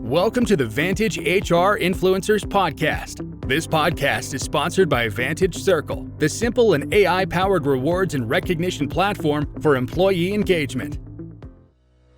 Welcome to the Vantage HR Influencers Podcast. This podcast is sponsored by Vantage Circle, the simple and AI-powered rewards and recognition platform for employee engagement.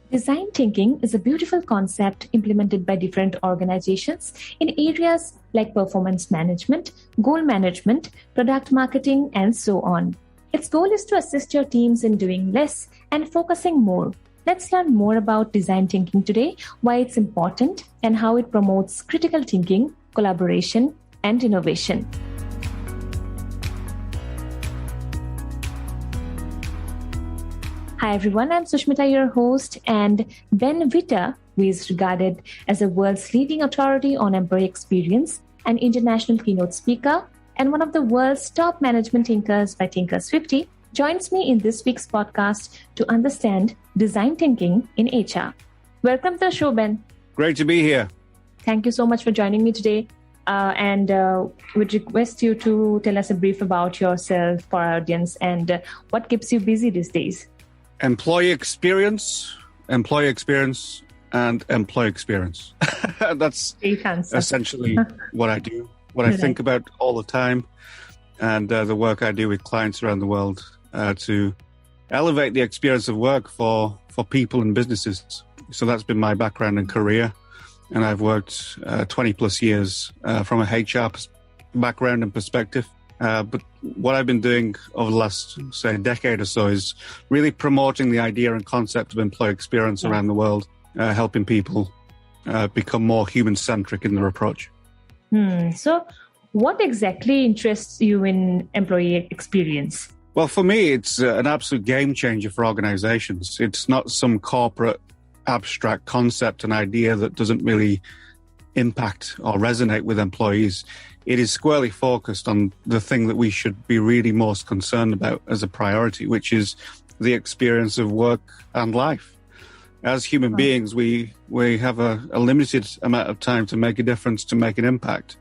Design thinking is a beautiful concept implemented by different organizations in areas like performance management, goal management, product marketing, and so on. Its goal is to assist your teams in doing less and focusing more. Let's learn more about design thinking today, why it's important, and how it promotes critical thinking, collaboration, and innovation. Hi everyone, I'm Sushmita, your host, and Ben Whitter, who is regarded as the world's leading authority on employee experience, an international keynote speaker, and one of the world's top management thinkers by Thinkers 50, joins me in this week's podcast to understand design thinking in HR. Welcome to the show, Ben. Great to be here. Thank you so much for joining me today. And would request you to tell us a brief about yourself for our audience and what keeps you busy these days. Employee experience, and employee experience. That's essentially what I do, what I think about all the time, and the work I do with clients around the world to elevate the experience of work for people and businesses. So that's been my background and career. And I've worked 20 plus years from a HR background and perspective. But what I've been doing over the last, say, decade or so is really promoting the idea and concept of employee experience around the world, helping people become more human-centric in their approach. So what exactly interests you in employee experience? Well, for me, it's an absolute game changer for organizations. It's not some corporate abstract concept, an idea that doesn't really impact or resonate with employees. It is squarely focused on the thing that we should be really most concerned about as a priority, which is the experience of work and life. As human beings, we have a limited amount of time to make a difference, to make an impact.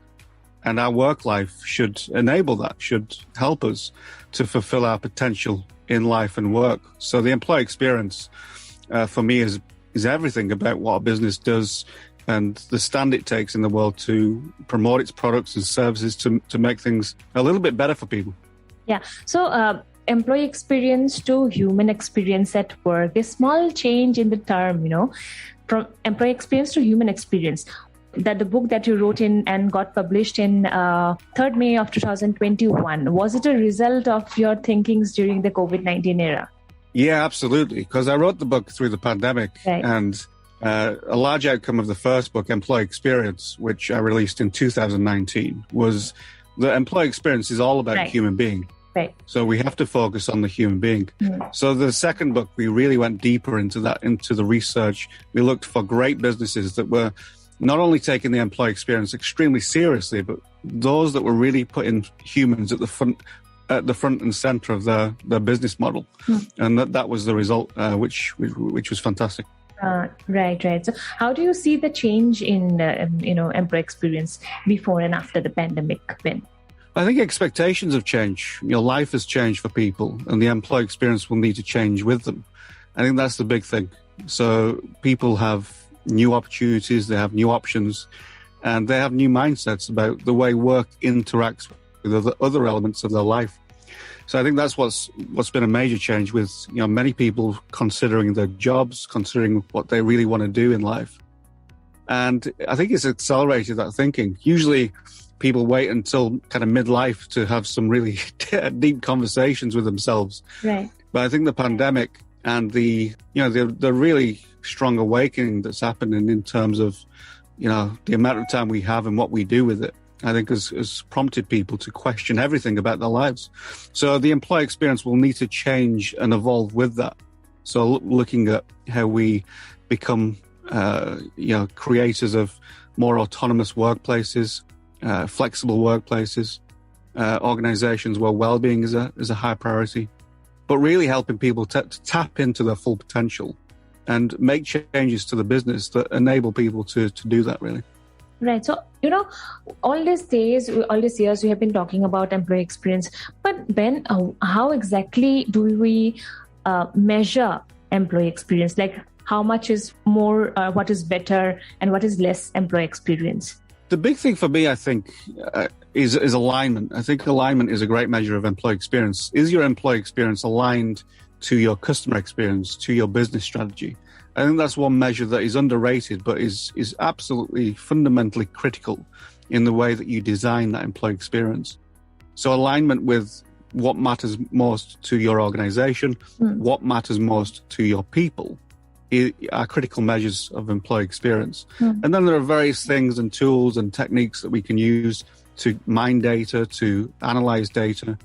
And our work life should enable that, should help us to fulfill our potential in life and work. So the employee experience for me is everything about what a business does and the stand it takes in the world to promote its products and services to make things a little bit better for people. Yeah. So employee experience to human experience at work, a small change in the term, from employee experience to human experience. That the book that you wrote in and got published in 3rd May of 2021, was it a result of your thinkings during the COVID-19 era? Yeah, absolutely. Because I wrote the book through the pandemic, and a large outcome of the first book, Employee Experience, which I released in 2019, was the employee experience is all about human being. Right. So we have to focus on the human being. So the second book, we really went deeper into the research. We looked for great businesses that were not only taking the employee experience extremely seriously, but those that were really putting humans at the front and center of their business model. And that was the result, which was fantastic. Right. So how do you see the change in, employee experience before and after the pandemic, Ben? I think expectations have changed. Life has changed for people, and the employee experience will need to change with them. I think that's the big thing. So people have new opportunities, they have new options, and they have new mindsets about the way work interacts with other elements of their life. So I think that's what's been a major change with many people considering their jobs, considering what they really want to do in life. And I think it's accelerated that thinking. Usually people wait until kind of midlife to have some really deep conversations with themselves. Right. But I think the pandemic and the really strong awakening that's happening in terms of, the amount of time we have and what we do with it, I think has prompted people to question everything about their lives. So the employee experience will need to change and evolve with that. So looking at how we become, creators of more autonomous workplaces, flexible workplaces, organizations where well-being is a high priority, but really helping people to tap into their full potential and make changes to the business that enable people to do that, really. Right. So, all these years, we have been talking about employee experience. But Ben, how exactly do we measure employee experience? Like, how much is more, what is better, and what is less employee experience? The big thing for me, I think, is alignment. I think alignment is a great measure of employee experience. Is your employee experience aligned to your customer experience, to your business strategy? I think that's one measure that is underrated, but is absolutely fundamentally critical in the way that you design that employee experience. So alignment with what matters most to your organization, what matters most to your people are critical measures of employee experience. And then there are various things and tools and techniques that we can use to mine data, to analyze data,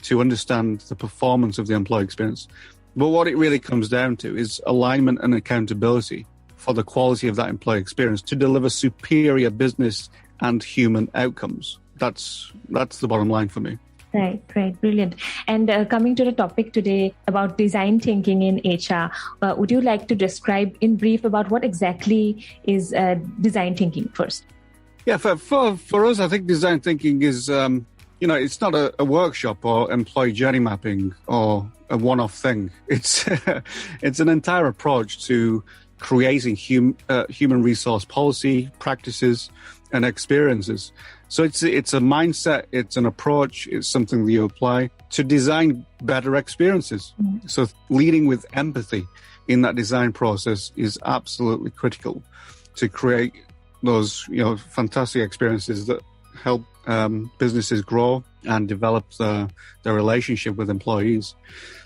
to understand the performance of the employee experience. But what it really comes down to is alignment and accountability for the quality of that employee experience to deliver superior business and human outcomes. That's the bottom line for me. Right. Brilliant. And coming to the topic today about design thinking in HR, would you like to describe in brief about what exactly is design thinking first? Yeah, for us, I think design thinking is, it's not a workshop or employee journey mapping or a one-off thing. It's an entire approach to creating human resource policy, practices, and experiences. So it's a mindset, it's an approach, it's something that you apply to design better experiences. So leading with empathy in that design process is absolutely critical to create those fantastic experiences that help businesses grow and develop their relationship with employees.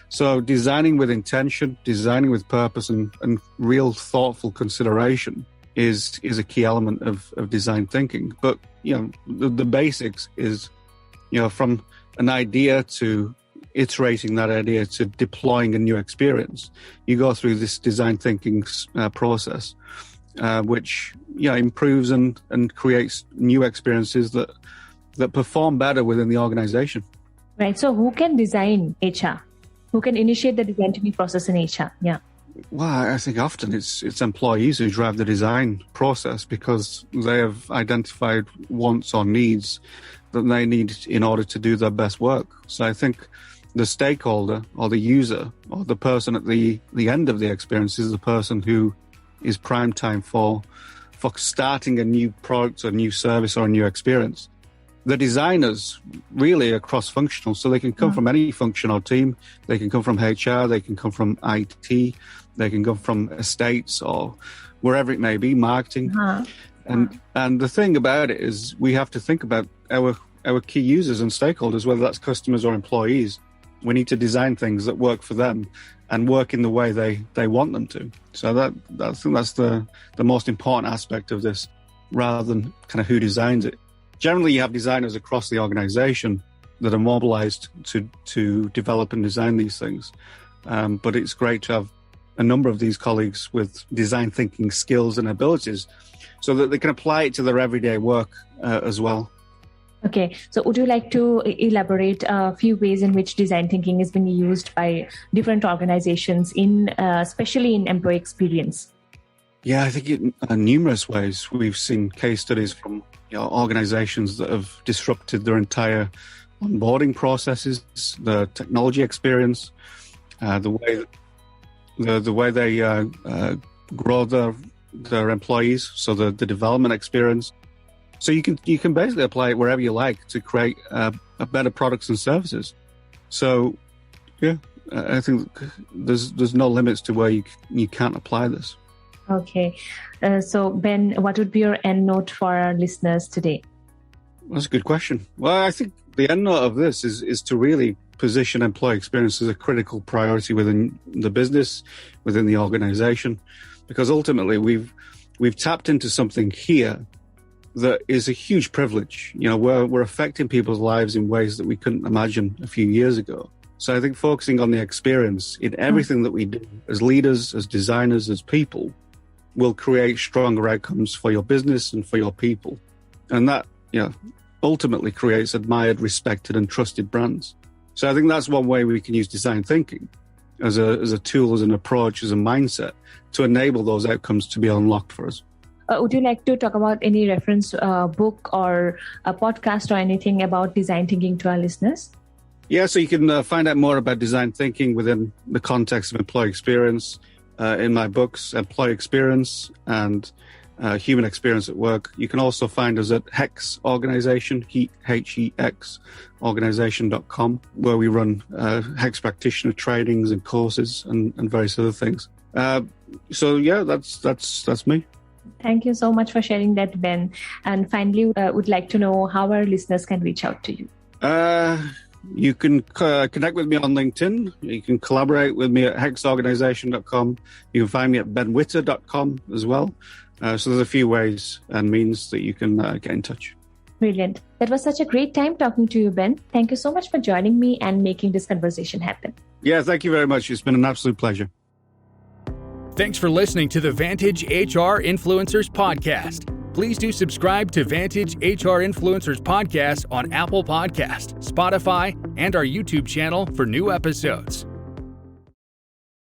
So designing with intention, designing with purpose and real thoughtful consideration is a key element of design thinking. But the basics is from an idea to iterating that idea to deploying a new experience. You go through this design thinking process, which improves and creates new experiences that perform better within the organization. Right. So who can design HR? Who can initiate the design thinking process in HR? Yeah. Well, I think often it's employees who drive the design process because they have identified wants or needs that they need in order to do their best work. So I think the stakeholder or the user or the person at the end of the experience is the person who is prime time for starting a new product or new service or a new experience. The designers really are cross-functional, so they can come from any function or team. They can come from HR, they can come from IT, they can come from estates or wherever it may be, marketing. And the thing about it is we have to think about our key users and stakeholders, whether that's customers or employees. We need to design things that work for them and work in the way they want them to. So I think that's the most important aspect of this, rather than kind of who designs it. Generally, you have designers across the organization that are mobilized to develop and design these things. But it's great to have a number of these colleagues with design thinking skills and abilities so that they can apply it to their everyday work as well. Okay, so would you like to elaborate a few ways in which design thinking is being used by different organizations, especially in employee experience? Yeah, I think in numerous ways. We've seen case studies from organizations that have disrupted their entire onboarding processes, the technology experience, the way they grow their employees, so the development experience. So you can basically apply it wherever you like to create a better products and services. So yeah, I think there's no limits to where you can't apply this. Okay. So Ben, what would be your end note for our listeners today? That's a good question. Well, I think the end note of this is to really position employee experience as a critical priority within the business, within the organization, because ultimately we've tapped into something here that is a huge privilege. We're affecting people's lives in ways that we couldn't imagine a few years ago. So I think focusing on the experience in everything that we do as leaders, as designers, as people, will create stronger outcomes for your business and for your people. And that, ultimately creates admired, respected, and trusted brands. So I think that's one way we can use design thinking as a tool, as an approach, as a mindset to enable those outcomes to be unlocked for us. Would you like to talk about any reference book or a podcast or anything about design thinking to our listeners? Yeah, so you can find out more about design thinking within the context of employee experience. in my books, Employee Experience and Human Experience at Work. You can also find us at HEX Organization, HEX organization.com, where we run HEX practitioner trainings and courses and various other things. So yeah, that's me. Thank you so much for sharing that, Ben. And finally, would like to know how our listeners can reach out to you. You can connect with me on LinkedIn. You can collaborate with me at hexorganization.com. You can find me at benwhitter.com as well. So there's a few ways and means that you can get in touch. Brilliant. That was such a great time talking to you, Ben. Thank you so much for joining me and making this conversation happen. Yeah, thank you very much. It's been an absolute pleasure. Thanks for listening to the Vantage HR Influencers Podcast. Please do subscribe to Vantage HR Influencers Podcast on Apple Podcast, Spotify, and our YouTube channel for new episodes.